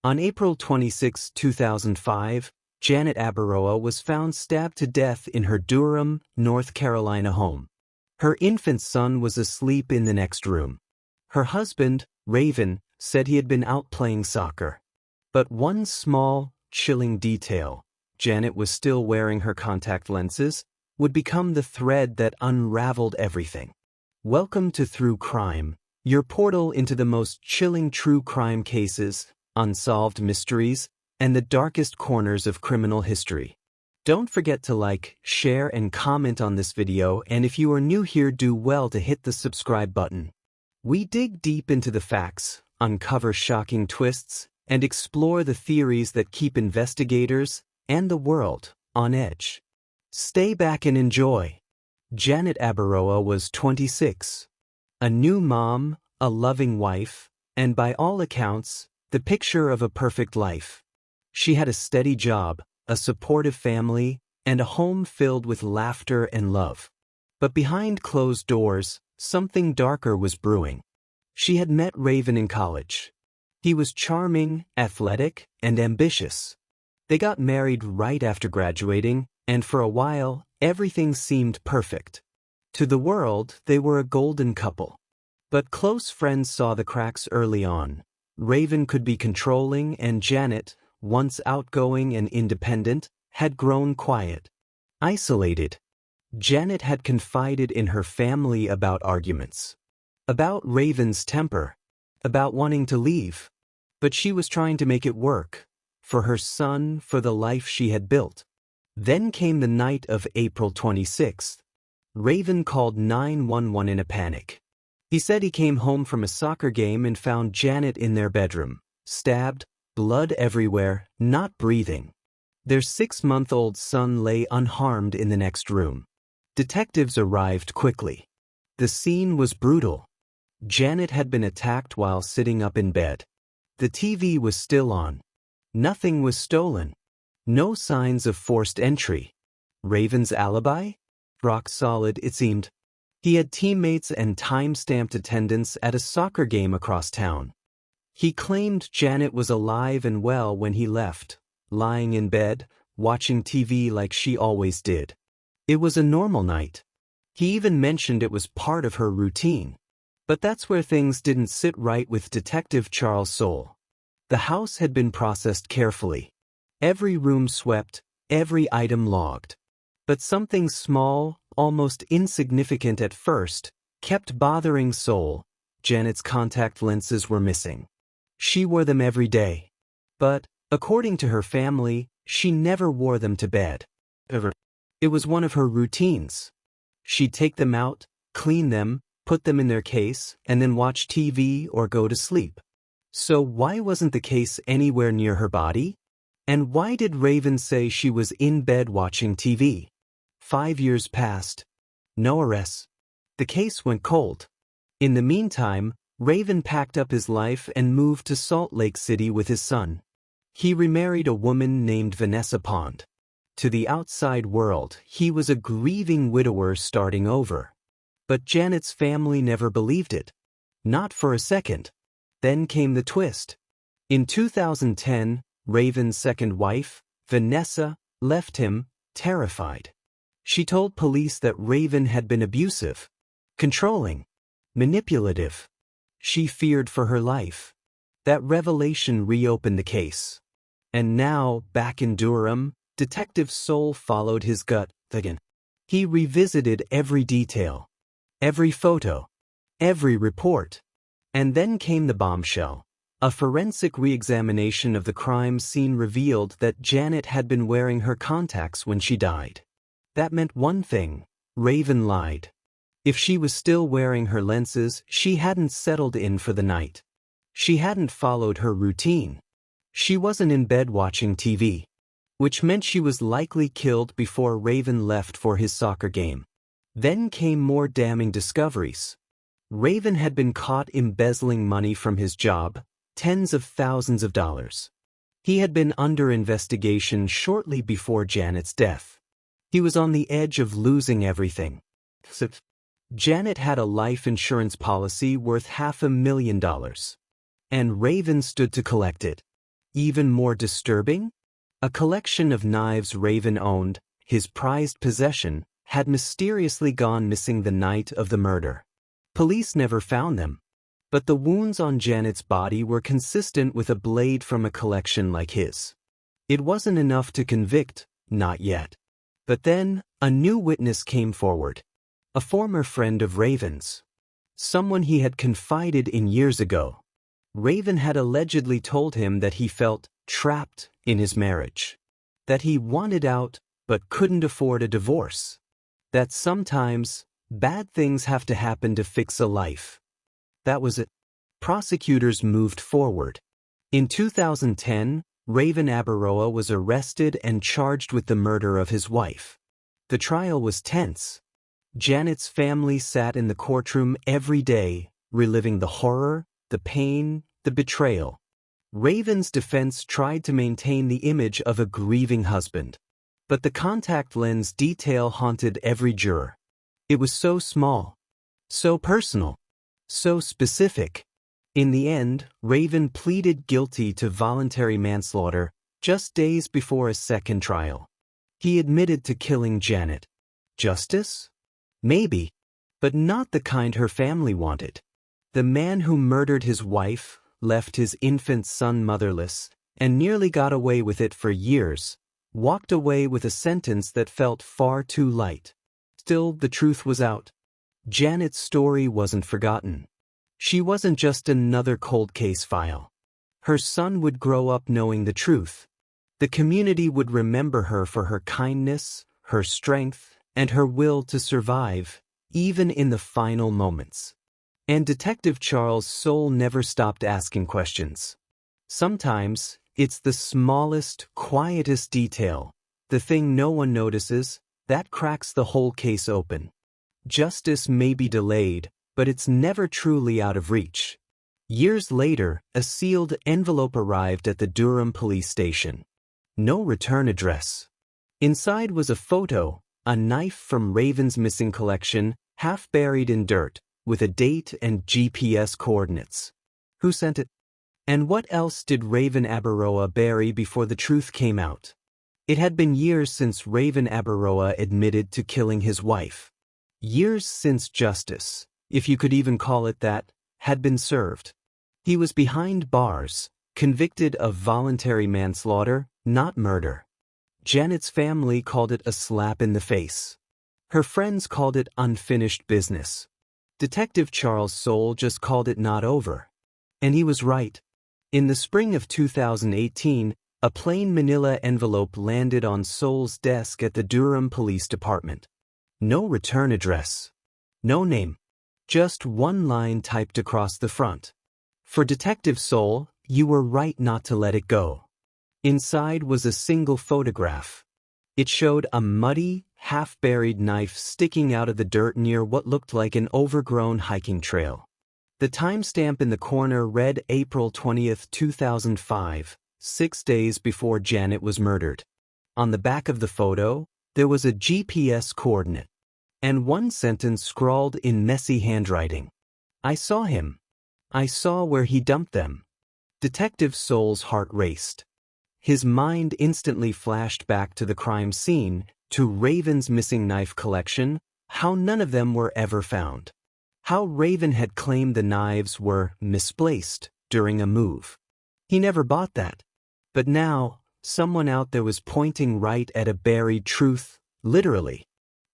On April 26, 2005, Janet Abaroa was found stabbed to death in her Durham, North Carolina home. Her infant son was asleep in the next room. Her husband, Raven, said he had been out playing soccer. But one small, chilling detail, Janet was still wearing her contact lenses, would become the thread that unraveled everything. Welcome to Through Crime, your portal into the most chilling true crime cases, unsolved mysteries, and the darkest corners of criminal history. Don't forget to like, share, and comment on this video, and if you are new here, do well to hit the subscribe button. We dig deep into the facts, uncover shocking twists, and explore the theories that keep investigators and the world on edge. Stay back and enjoy. Janet Abaroa was 26. A new mom, a loving wife, and by all accounts, the picture of a perfect life. She had a steady job, a supportive family, and a home filled with laughter and love. But behind closed doors, something darker was brewing. She had met Raven in college. He was charming, athletic, and ambitious. They got married right after graduating, and for a while, everything seemed perfect. To the world, they were a golden couple. But close friends saw the cracks early on. Raven could be controlling, and Janet, once outgoing and independent, had grown quiet, isolated. Janet had confided in her family about arguments, about Raven's temper, about wanting to leave. But she was trying to make it work, for her son, for the life she had built. Then came the night of April 26th. Raven called 911 in a panic. He said he came home from a soccer game and found Janet in their bedroom, stabbed, blood everywhere, not breathing. Their 6-month-old son lay unharmed in the next room. Detectives arrived quickly. The scene was brutal. Janet had been attacked while sitting up in bed. The TV was still on. Nothing was stolen. No signs of forced entry. Raven's alibi? Rock solid, it seemed. He had teammates and time-stamped attendance at a soccer game across town. He claimed Janet was alive and well when he left, lying in bed, watching TV like she always did. It was a normal night. He even mentioned it was part of her routine. But that's where things didn't sit right with Detective Charles Soule. The house had been processed carefully. Every room swept, every item logged. But something small, almost insignificant at first, kept bothering Soule. Janet's contact lenses were missing. She wore them every day. But, according to her family, she never wore them to bed. Ever. It was one of her routines. She'd take them out, clean them, put them in their case, and then watch TV or go to sleep. So why wasn't the case anywhere near her body? And why did Raven say she was in bed watching TV? 5 years passed. No arrests. The case went cold. In the meantime, Raven packed up his life and moved to Salt Lake City with his son. He remarried a woman named Vanessa Pond. To the outside world, he was a grieving widower starting over. But Janet's family never believed it. Not for a second. Then came the twist. In 2010, Raven's second wife, Vanessa, left him, terrified. She told police that Raven had been abusive, controlling, manipulative. She feared for her life. That revelation reopened the case. And now, back in Durham, Detective Soule followed his gut again. He revisited every detail, every photo, every report. And then came the bombshell. A forensic re-examination of the crime scene revealed that Janet had been wearing her contacts when she died. That meant one thing: Raven lied. If she was still wearing her lenses, she hadn't settled in for the night. She hadn't followed her routine. She wasn't in bed watching TV. Which meant she was likely killed before Raven left for his soccer game. Then came more damning discoveries. Raven had been caught embezzling money from his job, tens of thousands of dollars. He had been under investigation shortly before Janet's death. He was on the edge of losing everything. Janet had a life insurance policy worth $500,000. And Raven stood to collect it. Even more disturbing? A collection of knives Raven owned, his prized possession, had mysteriously gone missing the night of the murder. Police never found them, but the wounds on Janet's body were consistent with a blade from a collection like his. It wasn't enough to convict, not yet. But then, a new witness came forward. A former friend of Raven's. Someone he had confided in years ago. Raven had allegedly told him that he felt trapped in his marriage. That he wanted out, but couldn't afford a divorce. That sometimes, bad things have to happen to fix a life. That was it. Prosecutors moved forward. In 2010, Raven Abaroa was arrested and charged with the murder of his wife. The trial was tense. Janet's family sat in the courtroom every day, reliving the horror, the pain, the betrayal. Raven's defense tried to maintain the image of a grieving husband. But the contact lens detail haunted every juror. It was so small, so personal, so specific. In the end, Raven pleaded guilty to voluntary manslaughter just days before a second trial. He admitted to killing Janet. Justice? Maybe, but not the kind her family wanted. The man who murdered his wife, left his infant son motherless, and nearly got away with it for years, walked away with a sentence that felt far too light. Still, the truth was out. Janet's story wasn't forgotten. She wasn't just another cold case file. Her son would grow up knowing the truth. The community would remember her for her kindness, her strength, and her will to survive, even in the final moments. And Detective Charles' soul never stopped asking questions. Sometimes, it's the smallest, quietest detail, the thing no one notices, that cracks the whole case open. Justice may be delayed, but it's never truly out of reach. Years later, a sealed envelope arrived at the Durham police station. No return address. Inside was a photo, a knife from Raven's missing collection, half buried in dirt, with a date and GPS coordinates. Who sent it? And what else did Raven Abaroa bury before the truth came out? It had been years since Raven Abaroa admitted to killing his wife. Years since justice, if you could even call it that, had been served. He was behind bars, convicted of voluntary manslaughter, not murder. Janet's family called it a slap in the face. Her friends called it unfinished business. Detective Charles Soule just called it not over. And he was right. In the spring of 2018, a plain manila envelope landed on Soule's desk at the Durham Police Department. No return address. No name. Just one line typed across the front. For Detective Soule, you were right not to let it go. Inside was a single photograph. It showed a muddy, half-buried knife sticking out of the dirt near what looked like an overgrown hiking trail. The timestamp in the corner read April 20, 2005, 6 days before Janet was murdered. On the back of the photo, there was a GPS coordinate, and one sentence scrawled in messy handwriting. I saw him. I saw where he dumped them. Detective Soule's heart raced. His mind instantly flashed back to the crime scene, to Raven's missing knife collection, how none of them were ever found. How Raven had claimed the knives were misplaced during a move. He never bought that. But now, someone out there was pointing right at a buried truth, literally.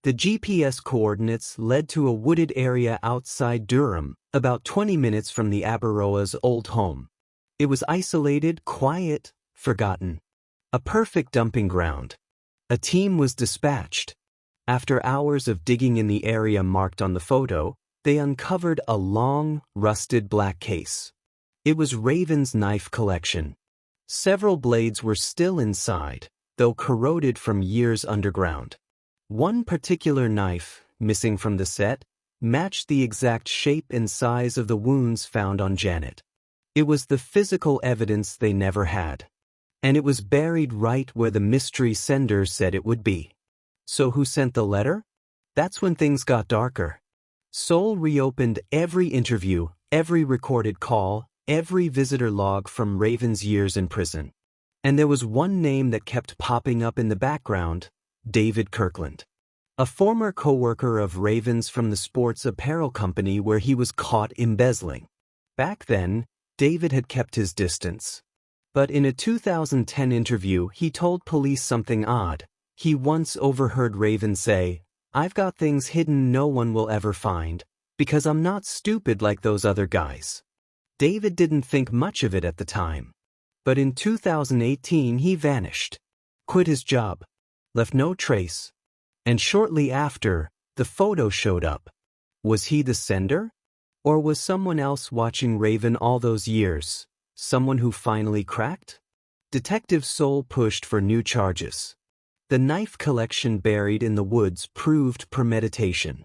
The GPS coordinates led to a wooded area outside Durham, about 20 minutes from the Abaroa's old home. It was isolated, quiet, forgotten. A perfect dumping ground. A team was dispatched. After hours of digging in the area marked on the photo, they uncovered a long, rusted black case. It was Raven's knife collection. Several blades were still inside, though corroded from years underground. One particular knife, missing from the set, matched the exact shape and size of the wounds found on Janet. It was the physical evidence they never had. And it was buried right where the mystery sender said it would be. So who sent the letter? That's when things got darker. Soule reopened every interview, every recorded call, every visitor log from Raven's years in prison. And there was one name that kept popping up in the background: David Kirkland. A former co-worker of Raven's from the sports apparel company where he was caught embezzling. Back then, David had kept his distance. But in a 2010 interview, he told police something odd. He once overheard Raven say, "I've got things hidden no one will ever find, because I'm not stupid like those other guys." David didn't think much of it at the time. But in 2018 he vanished, quit his job, left no trace, and shortly after, the photo showed up. Was he the sender? Or was someone else watching Raven all those years, someone who finally cracked? Detective Soul pushed for new charges. The knife collection buried in the woods proved premeditation.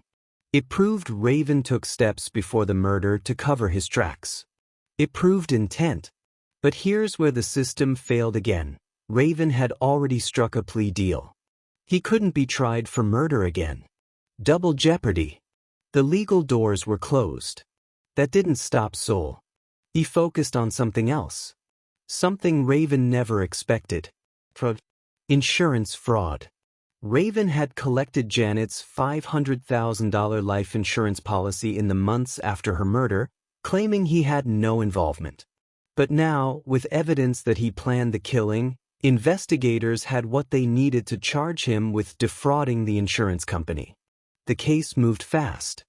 It proved Raven took steps before the murder to cover his tracks. It proved intent. But here's where the system failed again. Raven had already struck a plea deal. He couldn't be tried for murder again. Double jeopardy. The legal doors were closed. That didn't stop Soul. He focused on something else. Something Raven never expected. Insurance fraud. Raven had collected Janet's $500,000 life insurance policy in the months after her murder, claiming he had no involvement. But now, with evidence that he planned the killing, investigators had what they needed to charge him with defrauding the insurance company. The case moved fast.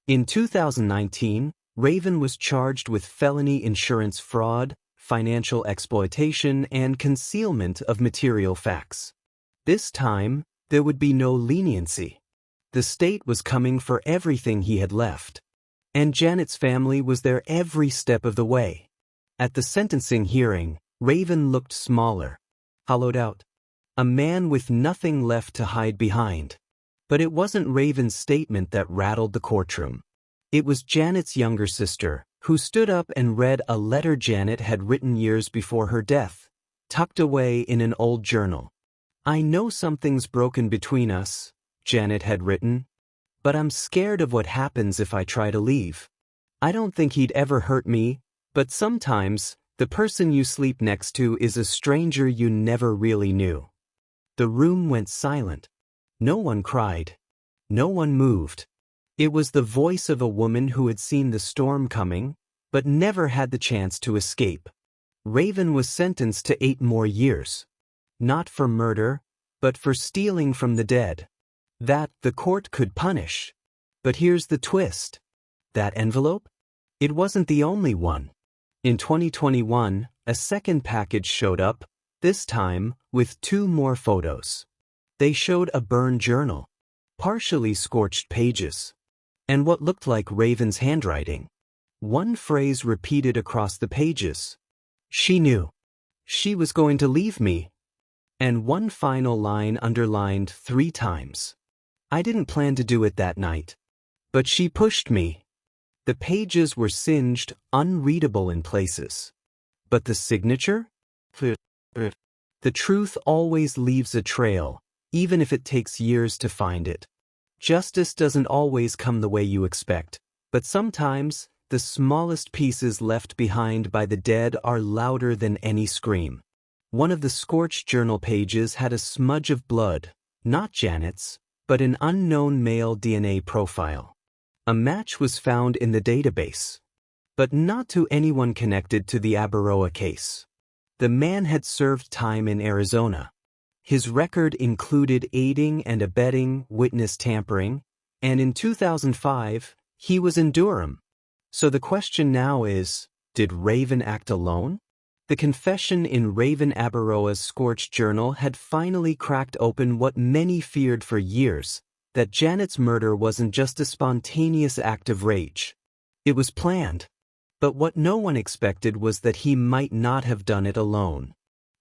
In 2019, Raven was charged with felony insurance fraud, financial exploitation, and concealment of material facts. This time, there would be no leniency. The state was coming for everything he had left. And Janet's family was there every step of the way. At the sentencing hearing, Raven looked smaller, hollowed out. A man with nothing left to hide behind. But it wasn't Raven's statement that rattled the courtroom. It was Janet's younger sister, who stood up and read a letter Janet had written years before her death, tucked away in an old journal. "I know something's broken between us," Janet had written, "but I'm scared of what happens if I try to leave. I don't think he'd ever hurt me, but sometimes, the person you sleep next to is a stranger you never really knew." The room went silent. No one cried. No one moved. It was the voice of a woman who had seen the storm coming, but never had the chance to escape. Raven was sentenced to 8 more years. Not for murder, but for stealing from the dead. That the court could punish. But here's the twist. That envelope? It wasn't the only one. In 2021, a second package showed up, this time with 2 more photos. They showed a burned journal, partially scorched pages, and what looked like Raven's handwriting. One phrase repeated across the pages. "She knew. She was going to leave me." And one final line underlined 3 times. "I didn't plan to do it that night. But she pushed me." The pages were singed, unreadable in places. But the signature? The truth always leaves a trail, even if it takes years to find it. Justice doesn't always come the way you expect, but sometimes the smallest pieces left behind by the dead are louder than any scream. One of the scorched journal pages had a smudge of blood, not Janet's, but an unknown male DNA profile. A match was found in the database, but not to anyone connected to the Abaroa case. The man had served time in Arizona. His record included aiding and abetting witness tampering, and in 2005, he was in Durham. So the question now is, did Raven act alone? The confession in Raven Abaroa's scorched journal had finally cracked open what many feared for years, that Janet's murder wasn't just a spontaneous act of rage. It was planned. But what no one expected was that he might not have done it alone.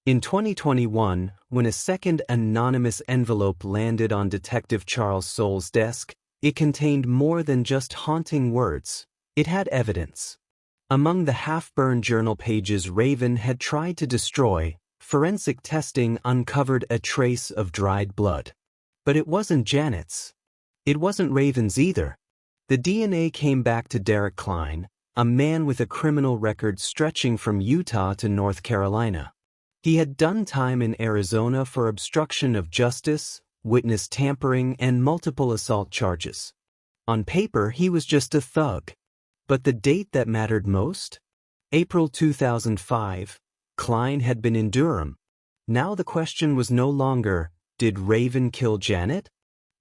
In 2021, when a second anonymous envelope landed on Detective Charles Soul's desk, it contained more than just haunting words. It had evidence. Among the half-burned journal pages Raven had tried to destroy, forensic testing uncovered a trace of dried blood. But it wasn't Janet's. It wasn't Raven's either. The DNA came back to Derek Klein, a man with a criminal record stretching from Utah to North Carolina. He had done time in Arizona for obstruction of justice, witness tampering, and multiple assault charges. On paper, he was just a thug. But the date that mattered most? April 2005, Klein had been in Durham. Now the question was no longer, did Raven kill Janet?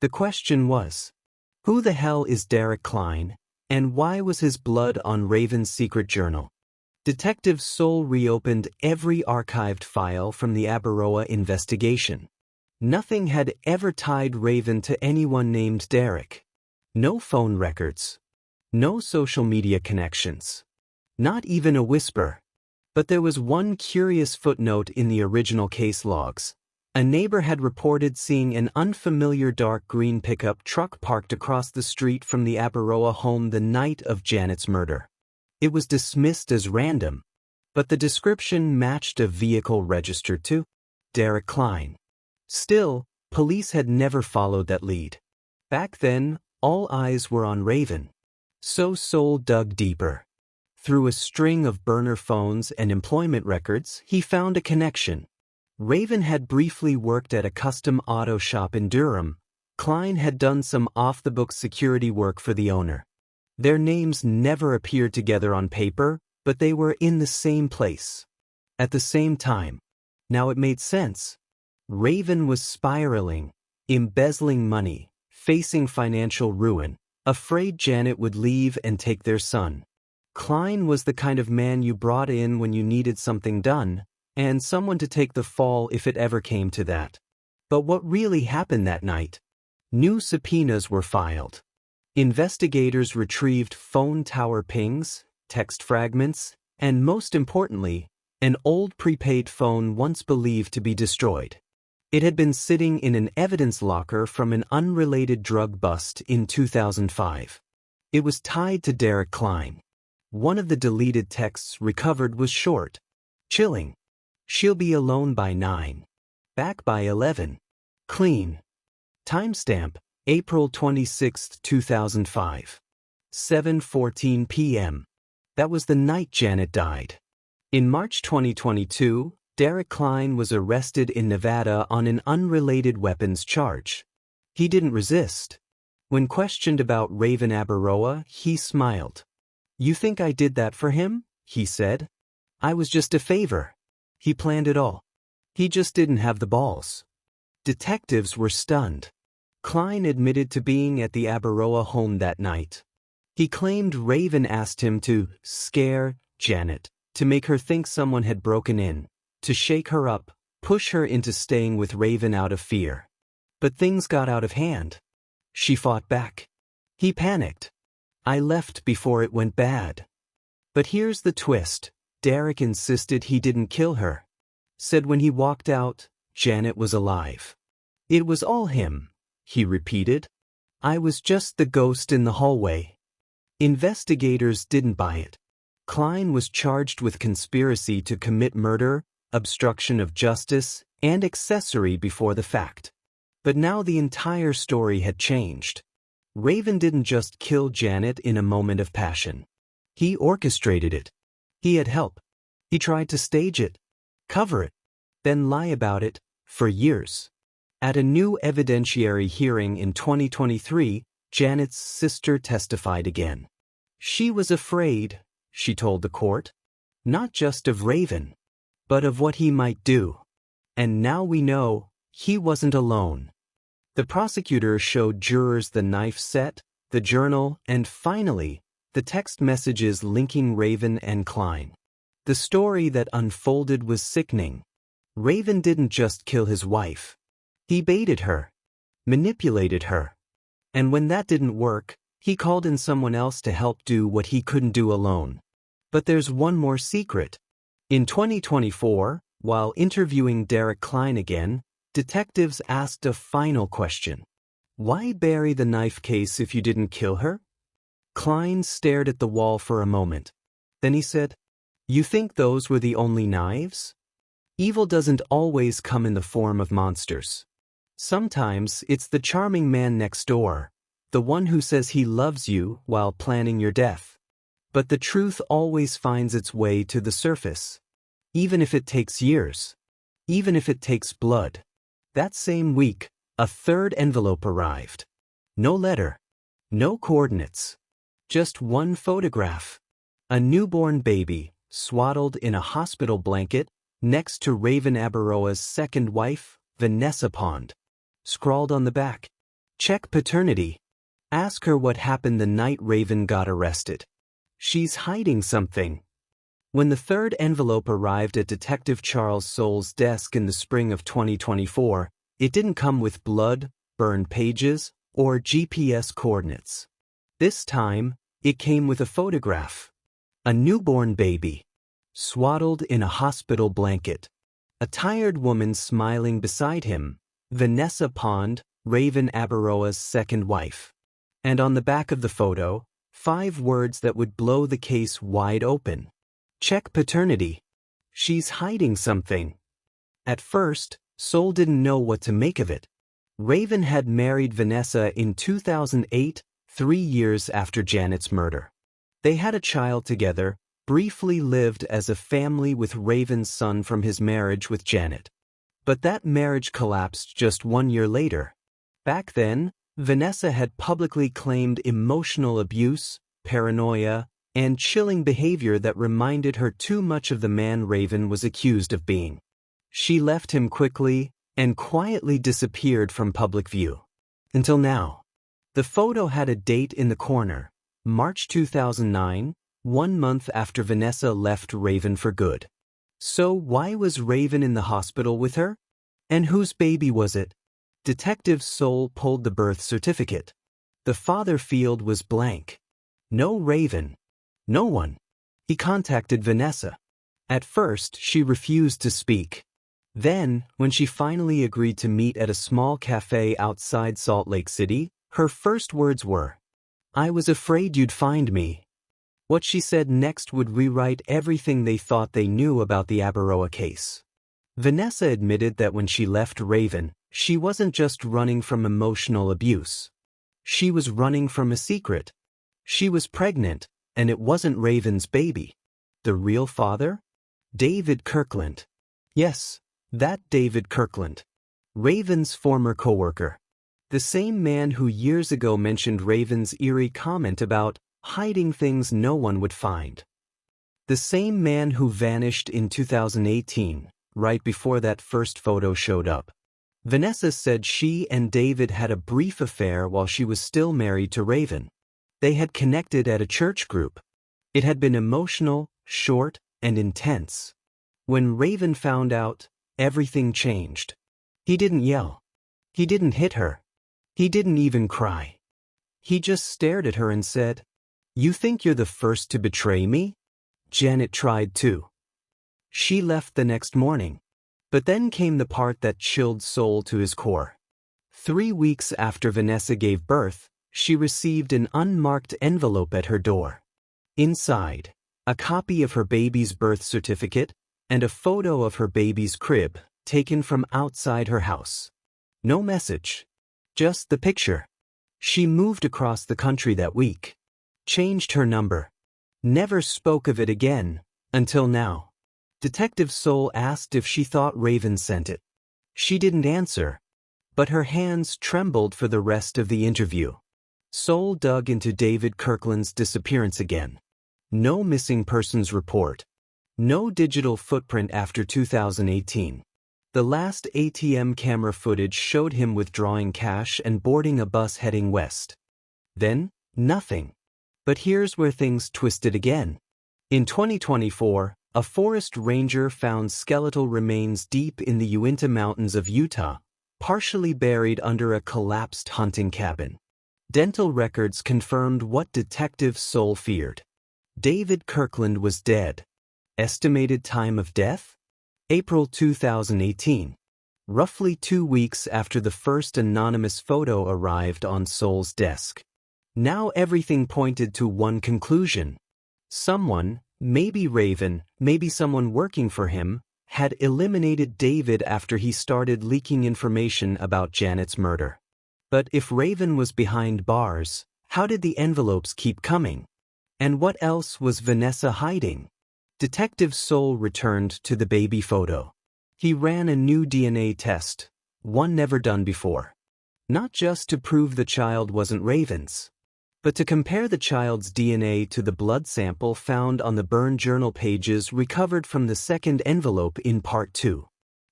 The question was, who the hell is Derek Klein, and why was his blood on Raven's secret journal? Detective Soul reopened every archived file from the Abaroa investigation. Nothing had ever tied Raven to anyone named Derek. No phone records. No social media connections. Not even a whisper. But there was one curious footnote in the original case logs. A neighbor had reported seeing an unfamiliar dark green pickup truck parked across the street from the Abaroa home the night of Janet's murder. It was dismissed as random, but the description matched a vehicle registered to Derek Klein. Still, police had never followed that lead. Back then, all eyes were on Raven. So Soul dug deeper. Through a string of burner phones and employment records, he found a connection. Raven had briefly worked at a custom auto shop in Durham. Klein had done some off-the-books security work for the owner. Their names never appeared together on paper, but they were in the same place. At the same time. Now it made sense. Raven was spiraling, embezzling money, facing financial ruin, afraid Janet would leave and take their son. Klein was the kind of man you brought in when you needed something done, and someone to take the fall if it ever came to that. But what really happened that night? New subpoenas were filed. Investigators retrieved phone tower pings, text fragments, and most importantly, an old prepaid phone once believed to be destroyed. It had been sitting in an evidence locker from an unrelated drug bust in 2005. It was tied to Derek Klein. One of the deleted texts recovered was short, chilling. She'll be alone by 9. Back by 11. Clean. Timestamp, April 26, 2005. 7:14 p.m. That was the night Janet died. In March 2022, Derek Klein was arrested in Nevada on an unrelated weapons charge. He didn't resist. When questioned about Raven Abaroa, he smiled. "You think I did that for him?" he said. "I was just a favor. He planned it all. He just didn't have the balls." Detectives were stunned. Klein admitted to being at the Abaroa home that night. He claimed Raven asked him to scare Janet, to make her think someone had broken in, to shake her up, push her into staying with Raven out of fear. But things got out of hand. She fought back. He panicked. "I left before it went bad." But here's the twist. Derek insisted he didn't kill her. Said when he walked out, Janet was alive. "It was all him," he repeated. "I was just the ghost in the hallway." Investigators didn't buy it. Klein was charged with conspiracy to commit murder, obstruction of justice, and accessory before the fact. But now the entire story had changed. Raven didn't just kill Janet in a moment of passion. He orchestrated it. He had help. He tried to stage it, cover it, then lie about it, for years. At a new evidentiary hearing in 2023, Janet's sister testified again. She was afraid, she told the court, not just of Raven, but of what he might do. And now we know, he wasn't alone. The prosecutor showed jurors the knife set, the journal, and finally, the text messages linking Raven and Klein. The story that unfolded was sickening. Raven didn't just kill his wife. He baited her, manipulated her. And when that didn't work, he called in someone else to help do what he couldn't do alone. But there's one more secret. In 2024, while interviewing Derek Klein again, detectives asked a final question. Why bury the knife case if you didn't kill her? Klein stared at the wall for a moment. Then he said, "You think those were the only knives? Evil doesn't always come in the form of monsters. Sometimes it's the charming man next door, the one who says he loves you while planning your death." But the truth always finds its way to the surface. Even if it takes years. Even if it takes blood. That same week, a third envelope arrived. No letter. No coordinates. Just one photograph. A newborn baby, swaddled in a hospital blanket, next to Raven Abaroa's second wife, Vanessa Pond. Scrawled on the back. Check paternity. Ask her what happened the night Raven got arrested. She's hiding something. When the third envelope arrived at Detective Charles Soule's desk in the spring of 2024, it didn't come with blood, burned pages, or GPS coordinates. This time, it came with a photograph. A newborn baby. Swaddled in a hospital blanket. A tired woman smiling beside him. Vanessa Pond, Raven Abaroa's second wife. And on the back of the photo, 5 words that would blow the case wide open. Check paternity. She's hiding something. At first, Soule didn't know what to make of it. Raven had married Vanessa in 2008, 3 years after Janet's murder. They had a child together, briefly lived as a family with Raven's son from his marriage with Janet. But that marriage collapsed just 1 year later. Back then, Vanessa had publicly claimed emotional abuse, paranoia, and chilling behavior that reminded her too much of the man Raven was accused of being. She left him quickly and quietly disappeared from public view. Until now. The photo had a date in the corner, March 2009, 1 month after Vanessa left Raven for good. So why was Raven in the hospital with her? And whose baby was it? Detective Soule pulled the birth certificate. The father field was blank. No Raven. No one. He contacted Vanessa. At first, she refused to speak. Then, when she finally agreed to meet at a small cafe outside Salt Lake City, her first words were, "I was afraid you'd find me." What she said next would rewrite everything they thought they knew about the Abaroa case. Vanessa admitted that when she left Raven, she wasn't just running from emotional abuse. She was running from a secret. She was pregnant, and it wasn't Raven's baby. The real father? David Kirkland. Yes, that David Kirkland. Raven's former coworker. The same man who years ago mentioned Raven's eerie comment about hiding things no one would find. The same man who vanished in 2018, right before that first photo showed up. Vanessa said she and David had a brief affair while she was still married to Raven. They had connected at a church group. It had been emotional, short, and intense. When Raven found out, everything changed. He didn't yell. He didn't hit her. He didn't even cry. He just stared at her and said, "You think you're the first to betray me?" Janet tried too. She left the next morning. But then came the part that chilled Soule to his core. 3 weeks after Vanessa gave birth, she received an unmarked envelope at her door. Inside, a copy of her baby's birth certificate and a photo of her baby's crib, taken from outside her house. No message. Just the picture. She moved across the country that week. Changed her number. Never spoke of it again, until now. Detective Soule asked if she thought Raven sent it. She didn't answer, but her hands trembled for the rest of the interview. Soule dug into David Kirkland's disappearance again. No missing persons report. No digital footprint after 2018. The last ATM camera footage showed him withdrawing cash and boarding a bus heading west. Then, nothing. But here's where things twisted again. In 2024, a forest ranger found skeletal remains deep in the Uinta Mountains of Utah, partially buried under a collapsed hunting cabin. Dental records confirmed what Detective Soule feared. David Kirkland was dead. Estimated time of death? April 2018. Roughly 2 weeks after the first anonymous photo arrived on Soule's desk. Now everything pointed to one conclusion. Someone, maybe Raven, maybe someone working for him, had eliminated David after he started leaking information about Janet's murder. But if Raven was behind bars, how did the envelopes keep coming? And what else was Vanessa hiding? Detective Soul returned to the baby photo. He ran a new DNA test, one never done before. Not just to prove the child wasn't Raven's, but to compare the child's DNA to the blood sample found on the burn journal pages recovered from the second envelope in Part 2.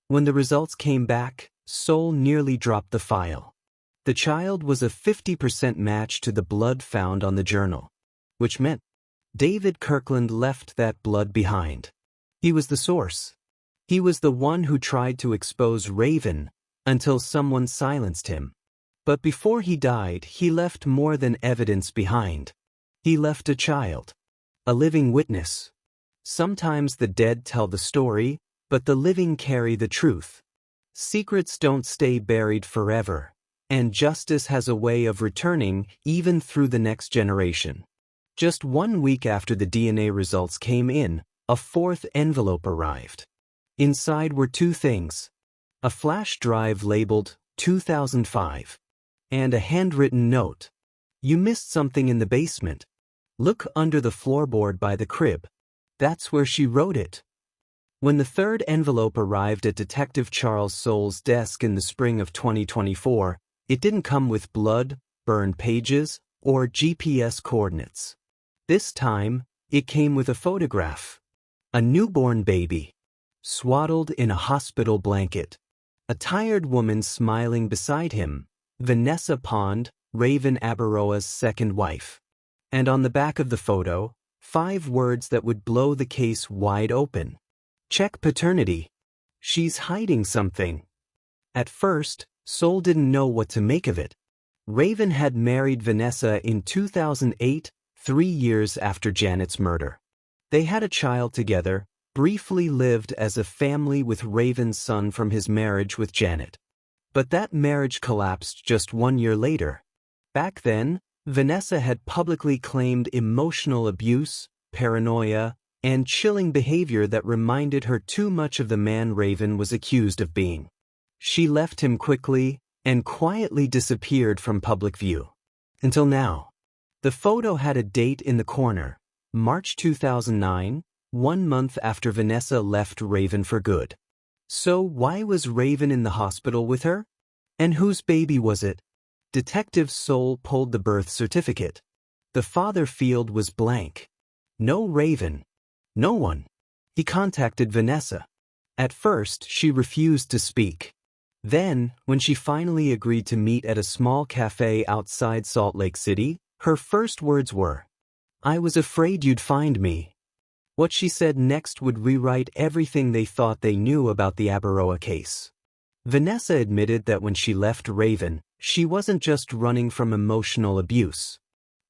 When the results came back, Soul nearly dropped the file. The child was a 50% match to the blood found on the journal, which meant David Kirkland left that blood behind. He was the source. He was the one who tried to expose Raven until someone silenced him. But before he died, he left more than evidence behind. He left a child, a living witness. Sometimes the dead tell the story, but the living carry the truth. Secrets don't stay buried forever, and justice has a way of returning even through the next generation. Just 1 week after the DNA results came in, a fourth envelope arrived. Inside were two things: a flash drive labeled 2005. And a handwritten note. You missed something in the basement. Look under the floorboard by the crib. That's where she wrote it. When the third envelope arrived at Detective Charles Soul's desk in the spring of 2024, it didn't come with blood, burned pages, or GPS coordinates. This time, it came with a photograph. A newborn baby, swaddled in a hospital blanket. A tired woman smiling beside him. Vanessa Pond, Raven Abaroa's second wife. And on the back of the photo, 5 words that would blow the case wide open. Check paternity. She's hiding something. At first, Soul didn't know what to make of it. Raven had married Vanessa in 2008, 3 years after Janet's murder. They had a child together, briefly lived as a family with Raven's son from his marriage with Janet. But that marriage collapsed just 1 year later. Back then, Vanessa had publicly claimed emotional abuse, paranoia, and chilling behavior that reminded her too much of the man Raven was accused of being. She left him quickly and quietly disappeared from public view. Until now. The photo had a date in the corner, March 2009, 1 month after Vanessa left Raven for good. So why was Raven in the hospital with her? And whose baby was it? Detective Soul pulled the birth certificate. The father field was blank. No Raven. No one. He contacted Vanessa. At first, she refused to speak. Then, when she finally agreed to meet at a small cafe outside Salt Lake City, her first words were, "I was afraid you'd find me." What she said next would rewrite everything they thought they knew about the Abaroa case. Vanessa admitted that when she left Raven, she wasn't just running from emotional abuse.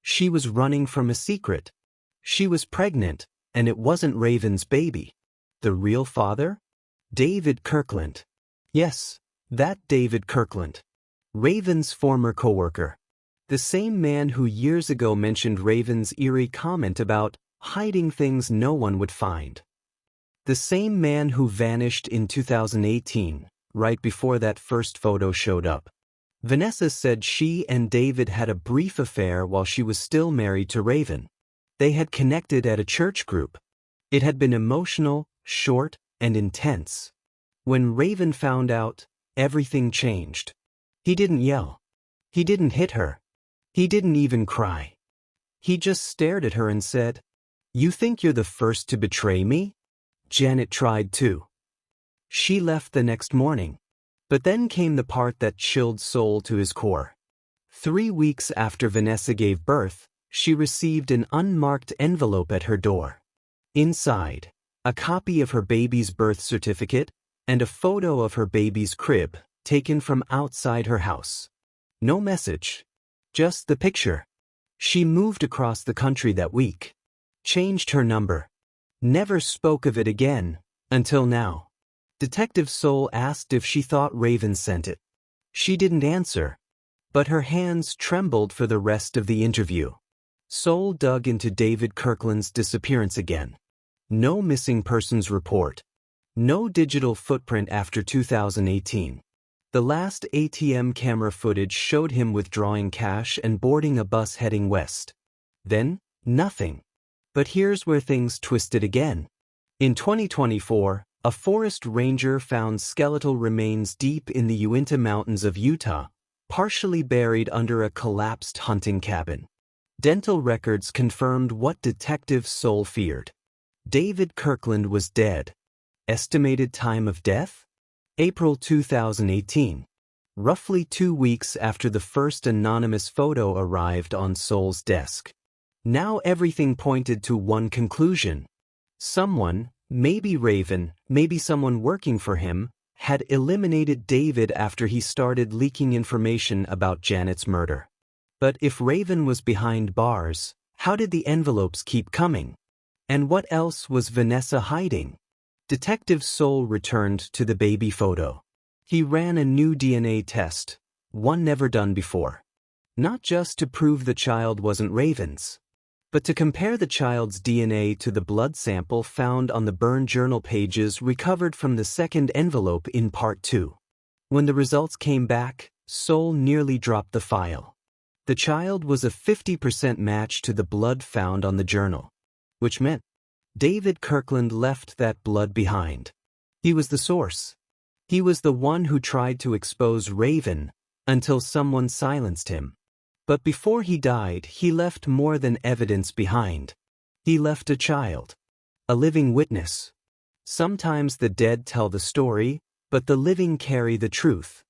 She was running from a secret. She was pregnant, and it wasn't Raven's baby. The real father? David Kirkland. Yes, that David Kirkland. Raven's former coworker. The same man who years ago mentioned Raven's eerie comment about hiding things no one would find. The same man who vanished in 2018, right before that first photo showed up. Vanessa said she and David had a brief affair while she was still married to Raven. They had connected at a church group. It had been emotional, short, and intense. When Raven found out, everything changed. He didn't yell. He didn't hit her. He didn't even cry. He just stared at her and said, "You think you're the first to betray me?" Janet tried too. She left the next morning. But then came the part that chilled Soul to his core. 3 weeks after Vanessa gave birth, she received an unmarked envelope at her door. Inside, a copy of her baby's birth certificate and a photo of her baby's crib, taken from outside her house. No message. Just the picture. She moved across the country that week. Changed her number. Never spoke of it again, until now. Detective Soul asked if she thought Raven sent it. She didn't answer, but her hands trembled for the rest of the interview. Soul dug into David Kirkland's disappearance again. No missing persons report. No digital footprint after 2018. The last ATM camera footage showed him withdrawing cash and boarding a bus heading west. Then, Nothing. But here's where things twisted again. In 2024, a forest ranger found skeletal remains deep in the Uinta Mountains of Utah, partially buried under a collapsed hunting cabin. Dental records confirmed what Detective Soul feared. David Kirkland was dead. Estimated time of death? April 2018. Roughly 2 weeks after the first anonymous photo arrived on Soul's desk. Now everything pointed to one conclusion. Someone, maybe Raven, maybe someone working for him, had eliminated David after he started leaking information about Janet's murder. But if Raven was behind bars, how did the envelopes keep coming? And what else was Vanessa hiding? Detective Soul returned to the baby photo. He ran a new DNA test, one never done before. Not just to prove the child wasn't Raven's, but to compare the child's DNA to the blood sample found on the burn journal pages recovered from the second envelope in Part 2. When the results came back, Soul nearly dropped the file. The child was a 50% match to the blood found on the journal, which meant David Kirkland left that blood behind. He was the source. He was the one who tried to expose Raven until someone silenced him. But before he died, he left more than evidence behind. He left a child, a living witness. Sometimes the dead tell the story, but the living carry the truth.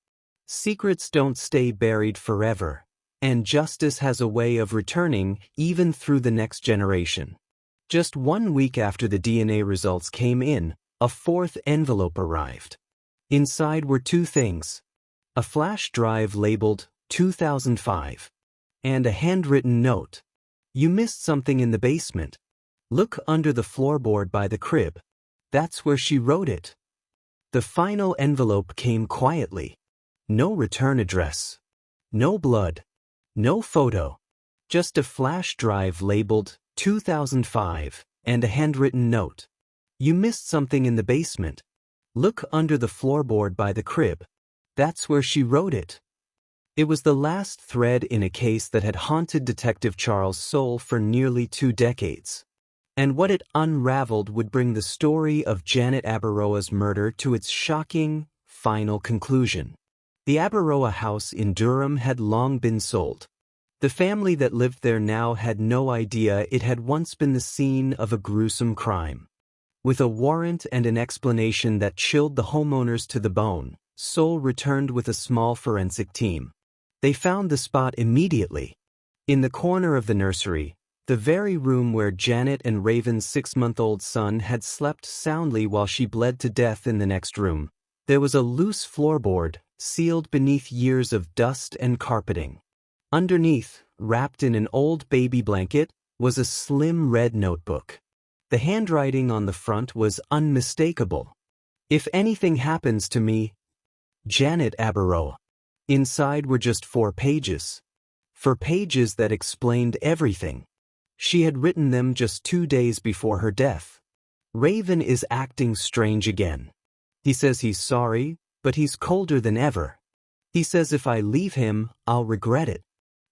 Secrets don't stay buried forever, and justice has a way of returning even through the next generation. Just 1 week after the DNA results came in, a fourth envelope arrived. Inside were 2 things: a flash drive labeled 2005, and a handwritten note. You missed something in the basement. Look under the floorboard by the crib. That's where she wrote it. The final envelope came quietly. No return address. No blood. No photo. Just a flash drive labeled 2005 and a handwritten note. You missed something in the basement. Look under the floorboard by the crib. That's where she wrote it. It was the last thread in a case that had haunted Detective Charles Soule for nearly 2 decades. And what it unraveled would bring the story of Janet Abaroa's murder to its shocking, final conclusion. The Abaroa house in Durham had long been sold. The family that lived there now had no idea it had once been the scene of a gruesome crime. With a warrant and an explanation that chilled the homeowners to the bone, Soule returned with a small forensic team. They found the spot immediately. In the corner of the nursery, the very room where Janet and Raven's 6-month-old son had slept soundly while she bled to death in the next room, there was a loose floorboard, sealed beneath years of dust and carpeting. Underneath, wrapped in an old baby blanket, was a slim red notebook. The handwriting on the front was unmistakable. If anything happens to me, Janet Abaroa. Inside were just 4 pages. 4 pages that explained everything. She had written them just 2 days before her death. Raven is acting strange again. He says he's sorry, but he's colder than ever. He says if I leave him, I'll regret it.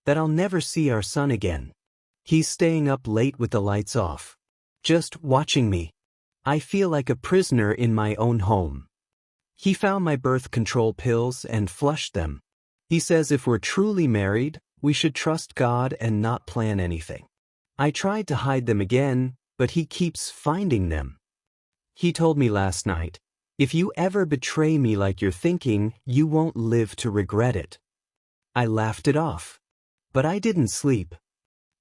That I'll never see our son again. He's staying up late with the lights off, just watching me. I feel like a prisoner in my own home. He found my birth control pills and flushed them. He says if we're truly married, we should trust God and not plan anything. I tried to hide them again, but he keeps finding them. He told me last night, if you ever betray me like you're thinking, you won't live to regret it. I laughed it off. But I didn't sleep.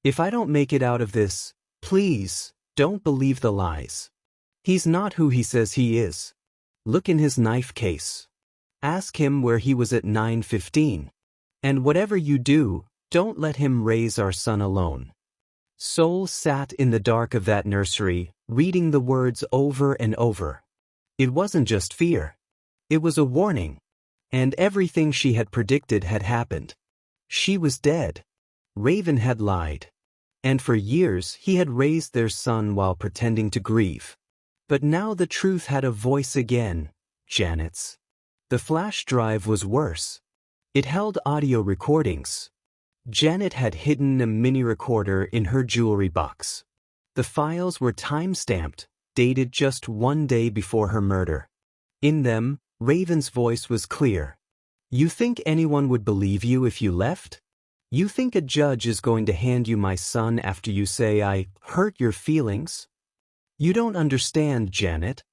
If I don't make it out of this, please, don't believe the lies. He's not who he says he is. Look in his knife case. Ask him where he was at 9:15. And whatever you do, don't let him raise our son alone. Soule sat in the dark of that nursery, reading the words over and over. It wasn't just fear. It was a warning. And everything she had predicted had happened. She was dead. Raven had lied. And for years he had raised their son while pretending to grieve. But now the truth had a voice again, Janet's. The flash drive was worse. It held audio recordings. Janet had hidden a mini recorder in her jewelry box. The files were time-stamped, dated just 1 day before her murder. In them, Raven's voice was clear. "You think anyone would believe you if you left? You think a judge is going to hand you my son after you say I hurt your feelings? You don't understand, Janet.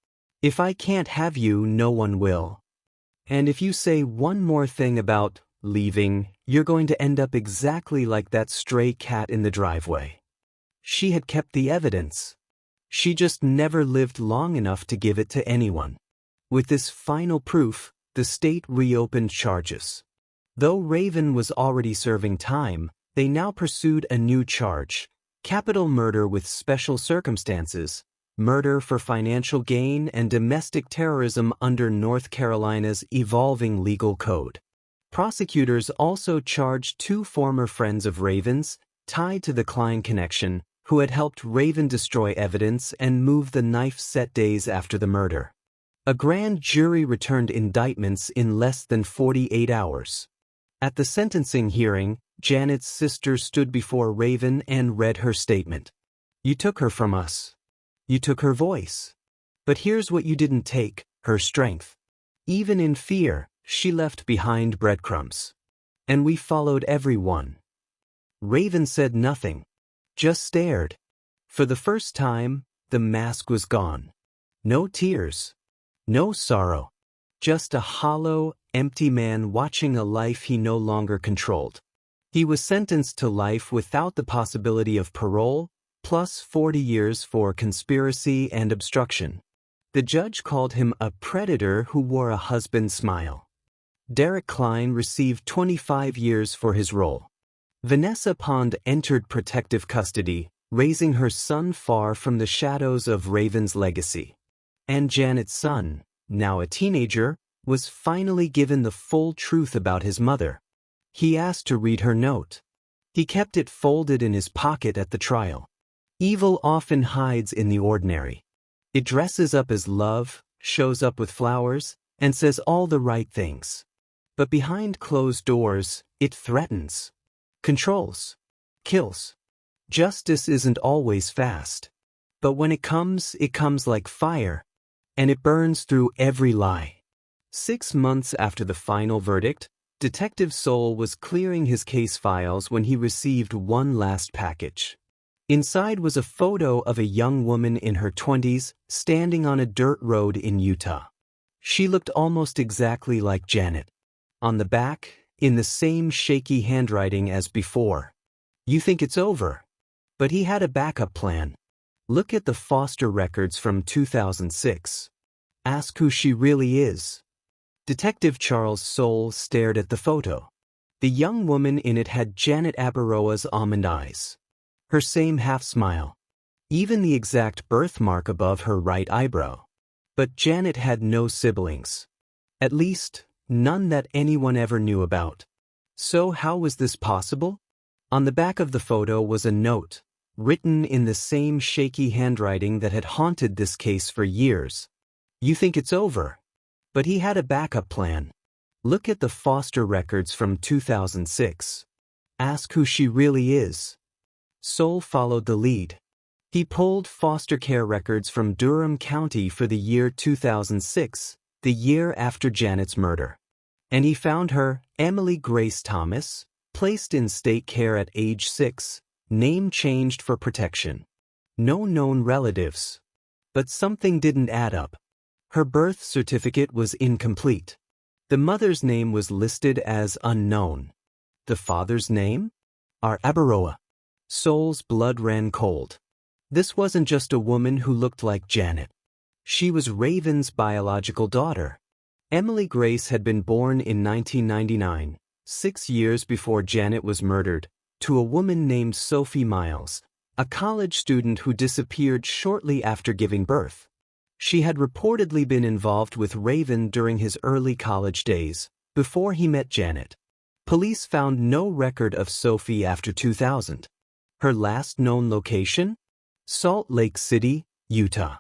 If I can't have you, no one will. And if you say one more thing about leaving, you're going to end up exactly like that stray cat in the driveway." She had kept the evidence. She just never lived long enough to give it to anyone. With this final proof, the state reopened charges. Though Raven was already serving time, they now pursued a new charge: capital murder with special circumstances, murder for financial gain, and domestic terrorism under North Carolina's evolving legal code. Prosecutors also charged 2 former friends of Raven's, tied to the Klein connection, who had helped Raven destroy evidence and move the knife set days after the murder. A grand jury returned indictments in less than 48 hours. At the sentencing hearing, Janet's sister stood before Raven and read her statement. "You took her from us. You took her voice. But here's what you didn't take: her strength. Even in fear, she left behind breadcrumbs. And we followed every one." Raven said nothing, just stared. For the first time, the mask was gone. No tears. No sorrow. Just a hollow, empty man watching a life he no longer controlled. He was sentenced to life without the possibility of parole, plus 40 years for conspiracy and obstruction. The judge called him a predator who wore a husband's smile. Derek Klein received 25 years for his role. Vanessa Pond entered protective custody, raising her son far from the shadows of Raven's legacy. And Janet's son, now a teenager, was finally given the full truth about his mother. He asked to read her note. He kept it folded in his pocket at the trial. Evil often hides in the ordinary. It dresses up as love, shows up with flowers, and says all the right things. But behind closed doors, it threatens, controls, kills. Justice isn't always fast. But when it comes like fire, and it burns through every lie. 6 months after the final verdict, Detective Soul was clearing his case files when he received one last package. Inside was a photo of a young woman in her 20s standing on a dirt road in Utah. She looked almost exactly like Janet. On the back, in the same shaky handwriting as before: "You think it's over." But he had a backup plan. Look at the foster records from 2006. Ask who she really is. Detective Charles Soule stared at the photo. The young woman in it had Janet Abaroa's almond eyes. Her same half-smile. Even the exact birthmark above her right eyebrow. But Janet had no siblings. At least, none that anyone ever knew about. So how was this possible? On the back of the photo was a note, written in the same shaky handwriting that had haunted this case for years. "You think it's over." But he had a backup plan. Look at the foster records from 2006. Ask who she really is. Soule followed the lead. He pulled foster care records from Durham County for the year 2006, the year after Janet's murder. And he found her, Emily Grace Thomas, placed in state care at age 6, name changed for protection. No known relatives. But something didn't add up. Her birth certificate was incomplete. The mother's name was listed as unknown. The father's name? Abaroa. Soule's blood ran cold. This wasn't just a woman who looked like Janet. She was Raven's biological daughter. Emily Grace had been born in 1999, 6 years before Janet was murdered, to a woman named Sophie Miles, a college student who disappeared shortly after giving birth. She had reportedly been involved with Raven during his early college days, before he met Janet. Police found no record of Sophie after 2000. Her last known location? Salt Lake City, Utah.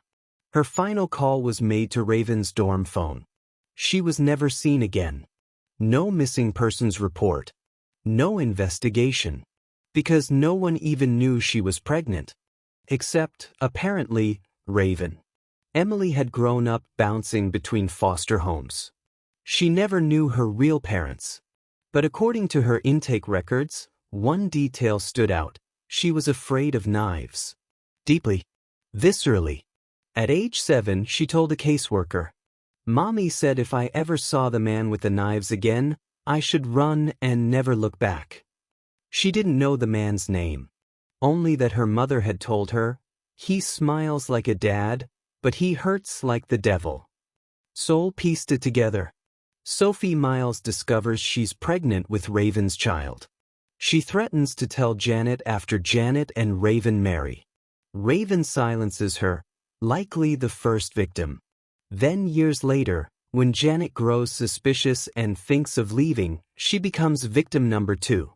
Her final call was made to Raven's dorm phone. She was never seen again. No missing persons report. No investigation. Because no one even knew she was pregnant. Except, apparently, Raven. Emily had grown up bouncing between foster homes. She never knew her real parents. But according to her intake records, one detail stood out. She was afraid of knives. Deeply. Viscerally. At age 7, she told a caseworker, "Mommy said if I ever saw the man with the knives again, I should run and never look back." She didn't know the man's name. Only that her mother had told her, "He smiles like a dad, but he hurts like the devil." Soul pieced it together. Sophie Miles discovers she's pregnant with Raven's child. She threatens to tell Janet after Janet and Raven marry. Raven silences her, likely the first victim. Then years later, when Janet grows suspicious and thinks of leaving, she becomes victim number 2.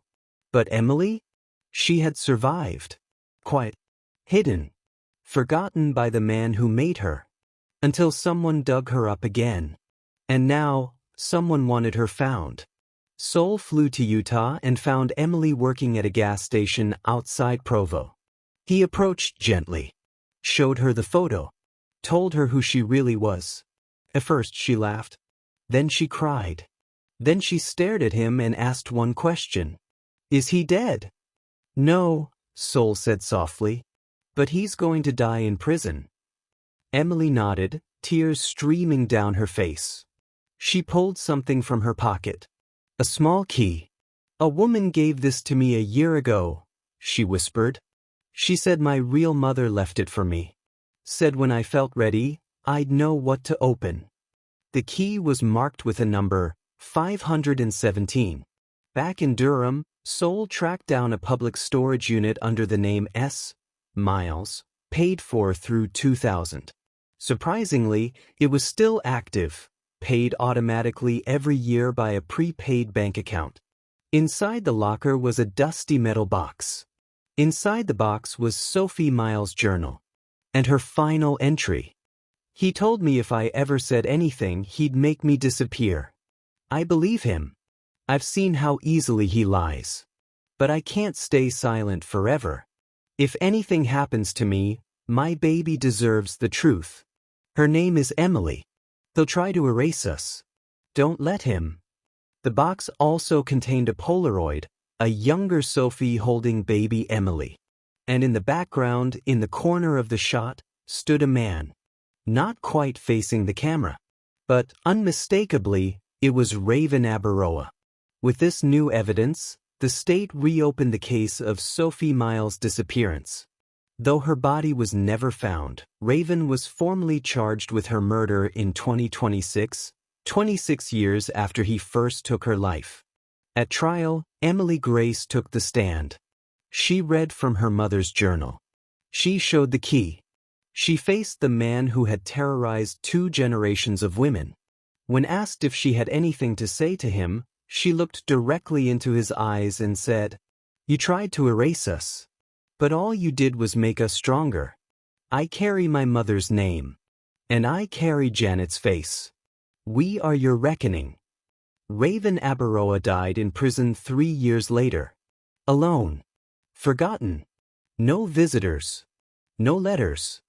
But Emily? She had survived. Quiet. Hidden. Forgotten by the man who made her. Until someone dug her up again. And now, someone wanted her found. Soul flew to Utah and found Emily working at a gas station outside Provo. He approached gently. Showed her the photo. Told her who she really was. At first she laughed. Then she cried. Then she stared at him and asked one question. "Is he dead?" "No," Soul said softly. "But he's going to die in prison." Emily nodded, tears streaming down her face. She pulled something from her pocket. A small key. "A woman gave this to me a year ago," she whispered. "She said my real mother left it for me. Said when I felt ready, I'd know what to open." The key was marked with a number, 517. Back in Durham, Soul tracked down a public storage unit under the name S. Miles, paid for through 2000. Surprisingly, it was still active, paid automatically every year by a prepaid bank account. Inside the locker was a dusty metal box. Inside the box was Sophie Miles' journal. And her final entry. "He told me if I ever said anything, he'd make me disappear. I believe him. I've seen how easily he lies. But I can't stay silent forever. If anything happens to me, my baby deserves the truth. Her name is Emily. He'll try to erase us. Don't let him." The box also contained a Polaroid, a younger Sophie holding baby Emily. And in the background, in the corner of the shot, stood a man. Not quite facing the camera. But unmistakably, it was Raven Abaroa. With this new evidence, the state reopened the case of Sophie Miles' disappearance. Though her body was never found, Raven was formally charged with her murder in 2026, 26 years after he first took her life. At trial, Emily Grace took the stand. She read from her mother's journal. She showed the key. She faced the man who had terrorized 2 generations of women. When asked if she had anything to say to him, she looked directly into his eyes and said, "You tried to erase us. But all you did was make us stronger. I carry my mother's name. And I carry Janet's face. We are your reckoning." Raven Abaroa died in prison 3 years later. Alone. Forgotten. No visitors. No letters.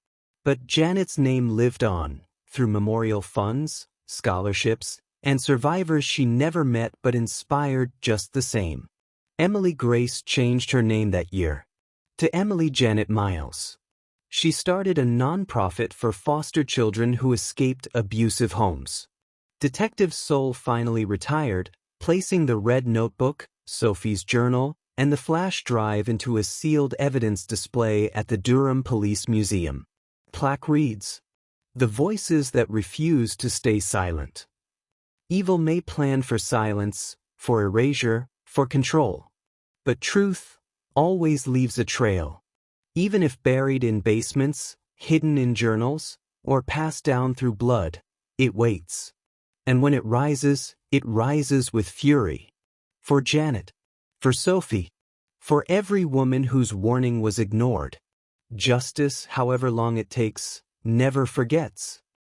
But Janet's name lived on, through memorial funds, scholarships, and survivors she never met but inspired just the same. Emily Grace changed her name that year. To Emily Janet Miles. She started a nonprofit for foster children who escaped abusive homes. Detective Soul finally retired, placing the red notebook, Sophie's journal, and the flash drive into a sealed evidence display at the Durham Police Museum. Plaque reads, "The voices that refuse to stay silent. Evil may plan for silence, for erasure, for control. But truth always leaves a trail. Even if buried in basements, hidden in journals, or passed down through blood, it waits. And when it rises with fury. For Janet. For Sophie. For every woman whose warning was ignored. Justice, however long it takes, never forgets."